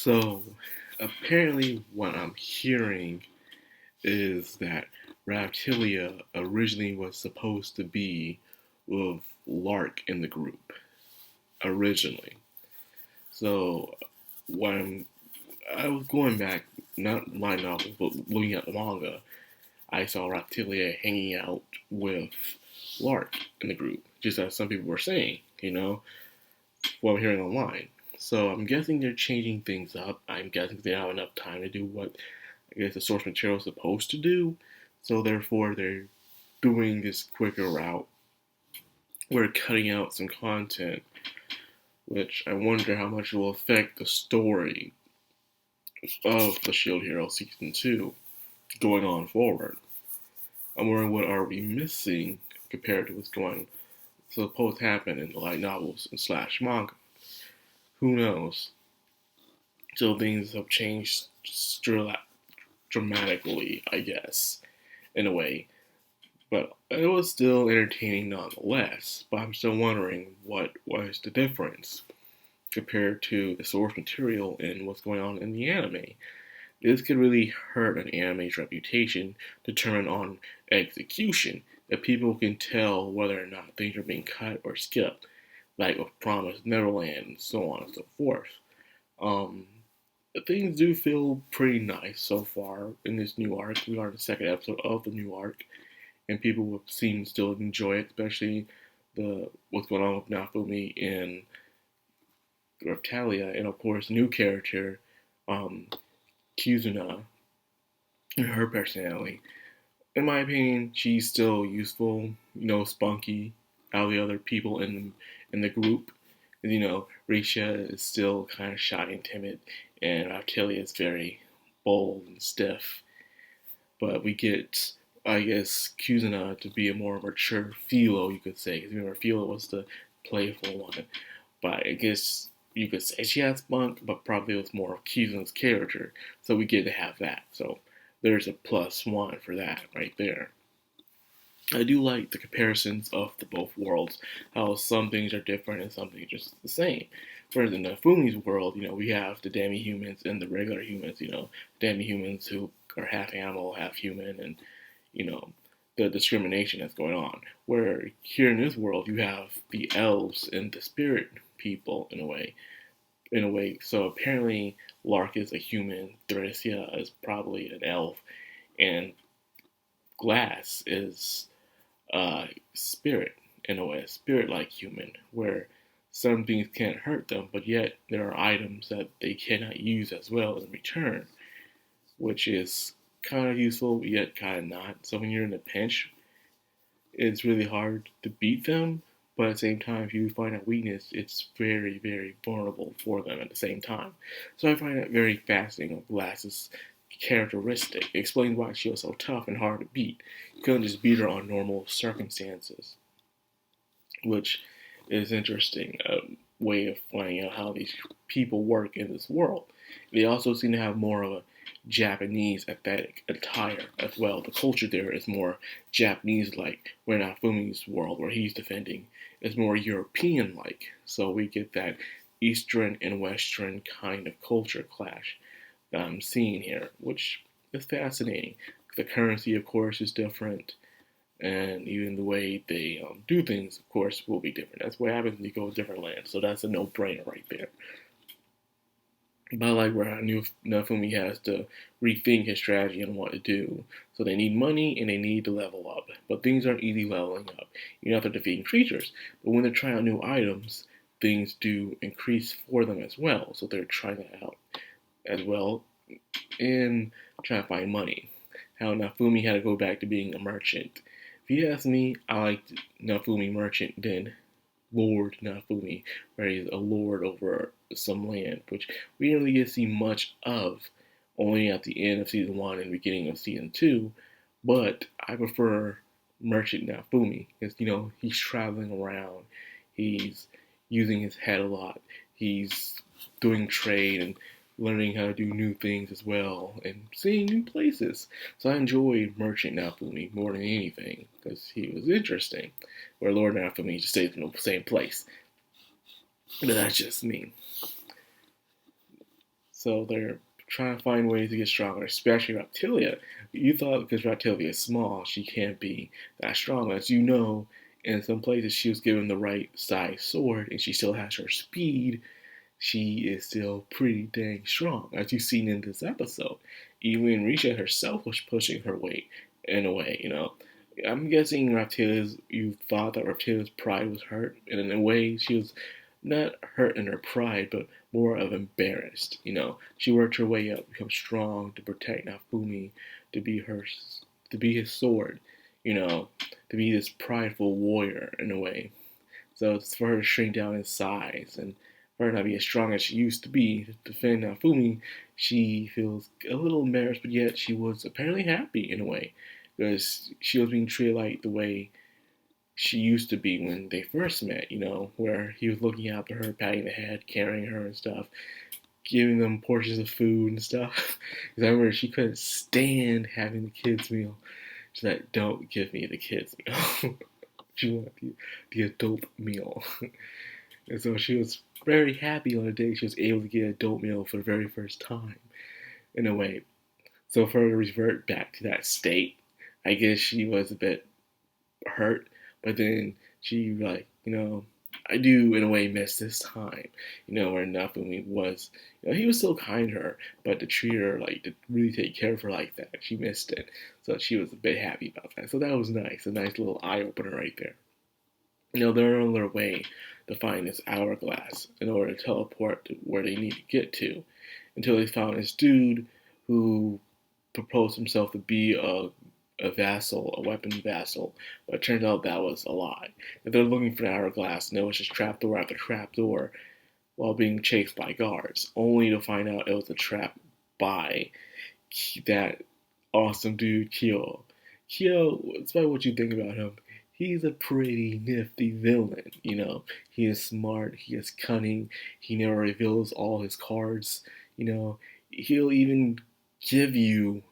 So, apparently, what I'm hearing is that Raptilia originally was supposed to be with Lark in the group. Originally. So, when I was going back, not my novels, but looking at the manga, I saw Raptilia hanging out with Lark in the group, just as some people were saying, what I'm hearing online. So I'm guessing they're changing things up. I'm guessing they don't have enough time to do what I guess the source material is supposed to do. So therefore they're doing this quicker route. We're cutting out some content, which I wonder how much it will affect the story of the Shield Hero Season 2 going on forward. I'm wondering what are we missing compared to what's going supposed to happen in the light novels and slash manga. Who knows? So things have changed dramatically, I guess, in a way. But it was still entertaining nonetheless. But I'm still wondering what was the difference compared to the source material and what's going on in the anime. This could really hurt an anime's reputation determined on execution, that people can tell whether or not things are being cut or skipped, like with Promised Neverland and so on and so forth. Um, Things do feel pretty nice so far in this new arc. We are in the second episode of the new arc, and people seem to still enjoy it, especially the what's going on with Nafumi and Reptalia, and of course, new character, um, Kizuna, and her personality. In my opinion, she's still useful, spunky, out of the other people in the group. Risha is still kind of shy and timid, and Octalia is very bold and stiff. But we get, I guess, Kuzuna to be a more mature Philo, you could say. Because remember, Philo was the playful one. But I guess you could say she has spunk, but probably it was more of Kuzuna's character. So we get to have that. So there's a +1 for that right there. I do like the comparisons of the both worlds, how some things are different and some things are just the same. For instance, in Fumi's world, we have the demi-humans and the regular humans, demi-humans who are half animal, half human, and, you know, the discrimination that's going on. Where here in this world, you have the elves and the spirit people, in a way. So apparently, Lark is a human, Thracia is probably an elf, and Glass is spirit, in a way, a spirit like human, where some things can't hurt them, but yet there are items that they cannot use as well in return, which is kind of useful, yet kind of not. So when you're in a pinch, it's really hard to beat them, but at the same time, if you find a weakness, it's very, very vulnerable for them at the same time. So I find that very fascinating of Glass's characteristic. It explains why she was so tough and hard to beat. You couldn't just beat her on normal circumstances, which is interesting. A way of finding out how these people work in this world. They also seem to have more of a Japanese aesthetic attire as well. The culture there is more Japanese-like, where Nafumi's world, where he's defending, is more European-like. So we get that Eastern and Western kind of culture clash that I'm seeing here, which is fascinating. The currency, of course, is different, and even the way they do things, of course, will be different. That's what happens when you go to different lands, so that's a no-brainer right there. But I like where I knew Nafumi has to rethink his strategy and what to do. So they need money and they need to level up. But things aren't easy leveling up. You're not defeating creatures. But when they're trying out new items, things do increase for them as well. So they're trying that out as well and trying to find money. How Nafumi had to go back to being a merchant. If you ask me, I liked Nafumi merchant than Lord Nafumi, where he's a lord over some land, which we didn't really get to see much of, only at the end of season 1 and beginning of season 2. But I prefer Merchant Nafumi because he's traveling around, he's using his head a lot, he's doing trade and learning how to do new things as well and seeing new places. So I enjoyed Merchant Nafumi more than anything because he was interesting. Where Lord Nafumi just stays in the same place. But that's just me. So they're trying to find ways to get stronger, especially Reptilia. You thought because Reptilia is small, she can't be that strong. As you know, in some places she was given the right size sword and she still has her speed. She is still pretty dang strong, as you've seen in this episode. Even Risha herself was pushing her weight in a way, you know. I'm guessing you thought that Reptilia's pride was hurt, and in a way, she was not hurt in her pride, but more of embarrassed. You know, she worked her way up, become strong to protect Nafumi, to be her, to be his sword. You know, to be this prideful warrior in a way. So it's for her to shrink down in size and for her not be as strong as she used to be to defend Nafumi. She feels a little embarrassed, but yet she was apparently happy in a way because she was being treated like the way she used to be when they first met, you know, where he was looking after her, patting the head, carrying her and stuff, giving them portions of food and stuff. Because I remember she couldn't stand having the kids' meal. She's like, don't give me the kids' meal. She wanted the adult meal. And so she was very happy on the day she was able to get adult meal for the very first time, in a way. So for her to revert back to that state, I guess she was a bit hurt, but then she like, you know, I do in a way miss this time, you know, where Nafumi was, you know, he was still kind to her, but to treat her like to really take care of her like that, she missed it. So she was a bit happy about that. So that was nice, a nice little eye opener right there. You know, they're on their way to find this hourglass in order to teleport to where they need to get to, until they found this dude who proposed himself to be a vassal, a weapon vassal, but it turned out that was a lie. That they're looking for an hourglass, and it was just trapdoor after trapdoor while being chased by guards, only to find out it was a trap by that awesome dude, Kyo. Kyo, despite what you think about him, he's a pretty nifty villain, you know. He is smart, he is cunning, he never reveals all his cards, you know. He'll even give you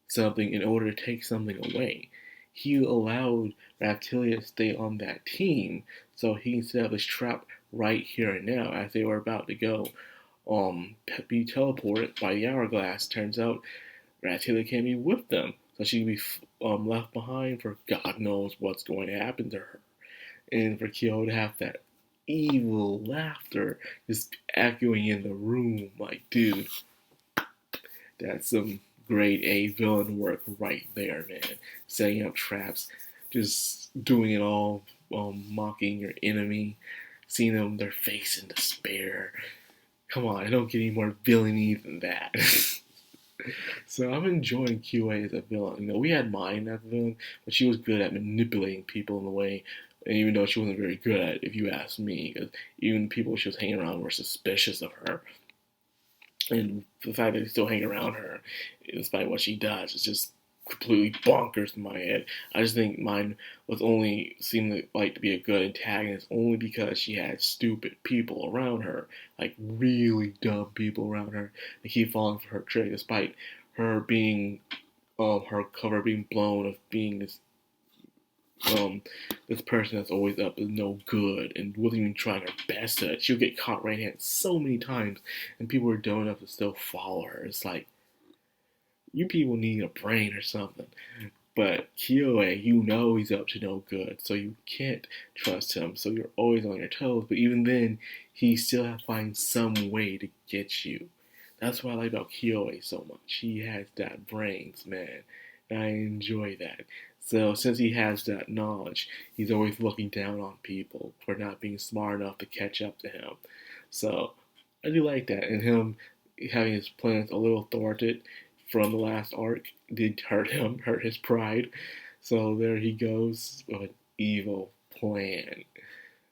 something in order to take something away. He allowed Raptilia to stay on that team so he can set up this trap right here and now as they were about to go be teleported by the hourglass. Turns out Raptilia can't be with them, so she can be left behind for God knows what's going to happen to her. And for Kyo to have that evil laughter just echoing in the room, like, dude, that's some grade A villain work right there, man. Setting up traps, just doing it all, mocking your enemy, seeing them their face in despair. Come on, I don't get any more villainy than that. So I'm enjoying QA as a villain. You know, we had Mine as a villain, but she was good at manipulating people in a way. And even though she wasn't very good at it, if you ask me, because even people she was hanging around were suspicious of her. And the fact that they still hang around her, despite what she does, is just completely bonkers in my head. I just think Mine was only seemed like to be a good antagonist only because she had stupid people around her, like really dumb people around her, that keep falling for her trick, despite her being, her cover being blown of being this person that's always up is no good and wasn't even trying her best at it. She'll get caught right-handed so many times, and people are dumb enough to still follow her. It's like, you people need a brain or something. But Kyoe, you know he's up to no good, so you can't trust him, so you're always on your toes. But even then, he still has to find some way to get you. That's what I like about Kyoe so much. He has that brains, man. And I enjoy that. So since he has that knowledge, he's always looking down on people for not being smart enough to catch up to him. So I do like that. And him having his plans a little thwarted from the last arc did hurt him, hurt his pride. So there he goes with an evil plan.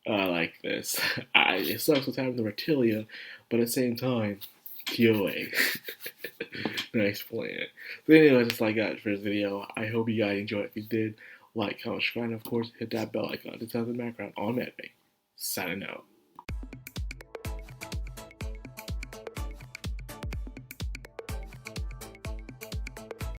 I like this. It sucks what's happening to Reptilia, but at the same time, Kyoe. Nice plan. So anyway, that's all I got for this video. I hope you guys enjoyed it. If you did, like, comment, subscribe, and of course, hit that bell icon to tell the background on Madcrownxox. Signing out.